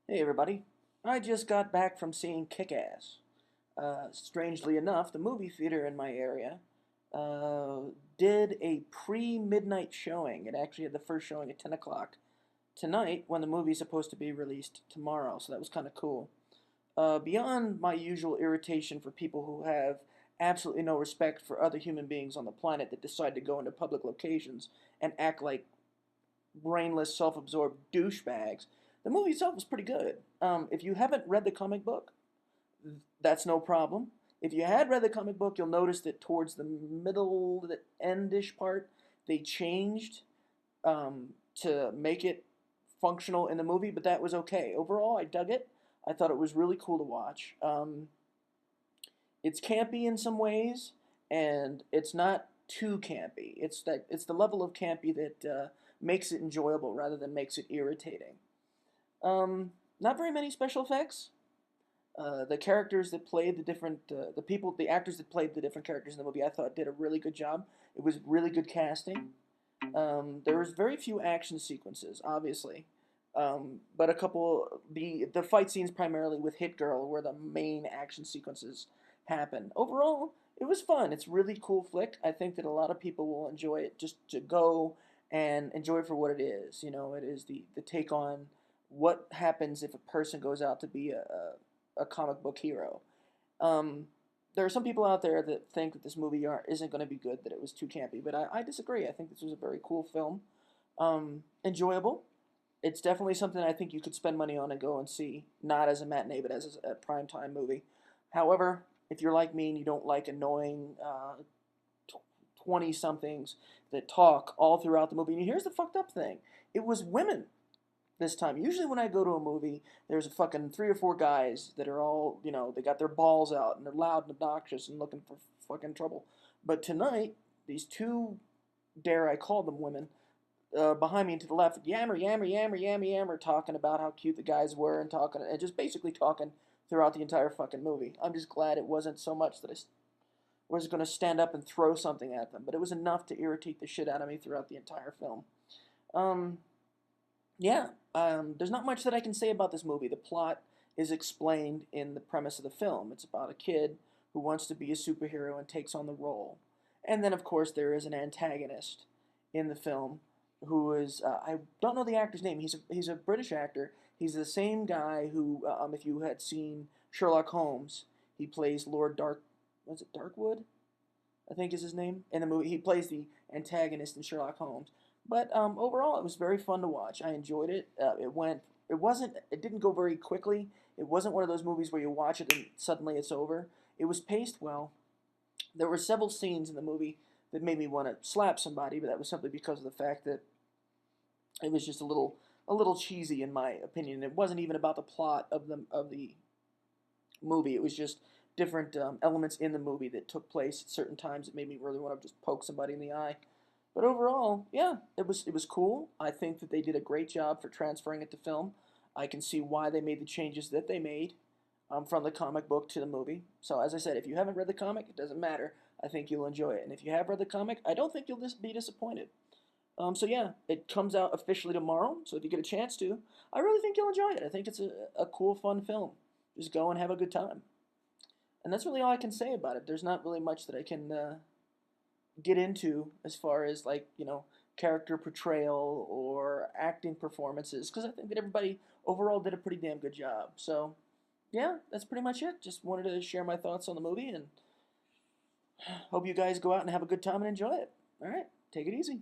Hey everybody, I just got back from seeing Kickass. Strangely enough, the movie theater in my area uh, did a pre-midnight showing. It actually had the first showing at 10 o'clock tonight when the movie's supposed to be released tomorrow, so that was kind of cool. Beyond my usual irritation for people who have absolutely no respect for other human beings on the planet that decide to go into public locations and act like brainless, self-absorbed douchebags, the movie itself was pretty good. If you haven't read the comic book, that's no problem. If you had read the comic book, you'll notice that towards the middle, the endish part, they changed to make it functional in the movie, but that was okay. Overall, I dug it. I thought it was really cool to watch. It's campy in some ways, and it's not too campy. It's the level of campy that makes it enjoyable rather than makes it irritating. Not very many special effects. The characters that played the different, the actors that played the different characters in the movie, I thought did a really good job. It was really good casting. There was very few action sequences, obviously, but a couple. The fight scenes primarily with Hit Girl were the main action sequences happen. Overall, it was fun. It's a really cool flick. I think that a lot of people will enjoy it just to go and enjoy it for what it is. You know, it is the take on what happens if a person goes out to be a comic book hero. Um, there are some people out there that think that this movie isn't going to be good, that it was too campy, but I disagree. I think this was a very cool film. Enjoyable. It's definitely something I think you could spend money on and go and see, not as a matinee, but as a primetime movie. However, if you're like me and you don't like annoying 20 somethings that talk all throughout the movie, and here's the fucked up thing, it was women this time. Usually when I go to a movie, there's a fucking three or four guys that are all, they got their balls out and they're loud and obnoxious and looking for fucking trouble. But tonight, these two, dare I call them women, behind me and to the left, yammer, yammer, yammer, yammer, yammer, talking about how cute the guys were and talking, and just basically talking throughout the entire fucking movie. I'm just glad it wasn't so much that I was going to stand up and throw something at them, but it was enough to irritate the shit out of me throughout the entire film. Um, yeah, there's not much that I can say about this movie. The plot is explained in the premise of the film. It's about a kid who wants to be a superhero and takes on the role. And then, of course, there is an antagonist in the film who is, I don't know the actor's name. He's a British actor. He's the same guy who, if you had seen Sherlock Holmes, he plays Lord Dark, was it Darkwood? I think is his name in the movie. He plays the antagonist in Sherlock Holmes. But overall, it was very fun to watch. I enjoyed it. It didn't go very quickly. It wasn't one of those movies where you watch it and suddenly it's over. It was paced well. There were several scenes in the movie that made me want to slap somebody, but that was simply because of the fact that it was just a little cheesy in my opinion. It wasn't even about the plot of the movie. It was just different elements in the movie that took place at certain times that made me really want to just poke somebody in the eye. But overall, yeah, it was cool. I think that they did a great job for transferring it to film. I can see why they made the changes that they made from the comic book to the movie. So as I said, if you haven't read the comic, it doesn't matter. I think you'll enjoy it. And if you have read the comic, I don't think you'll just be disappointed. So yeah, it comes out officially tomorrow. So if you get a chance to, I really think you'll enjoy it. I think it's a cool, fun film. Just go and have a good time. And that's really all I can say about it. There's not really much that I can get into as far as like character portrayal or acting performances because I think that everybody overall did a pretty damn good job. So yeah, that's pretty much it. Just wanted to share my thoughts on the movie and hope you guys go out and have a good time and enjoy it. All right, take it easy.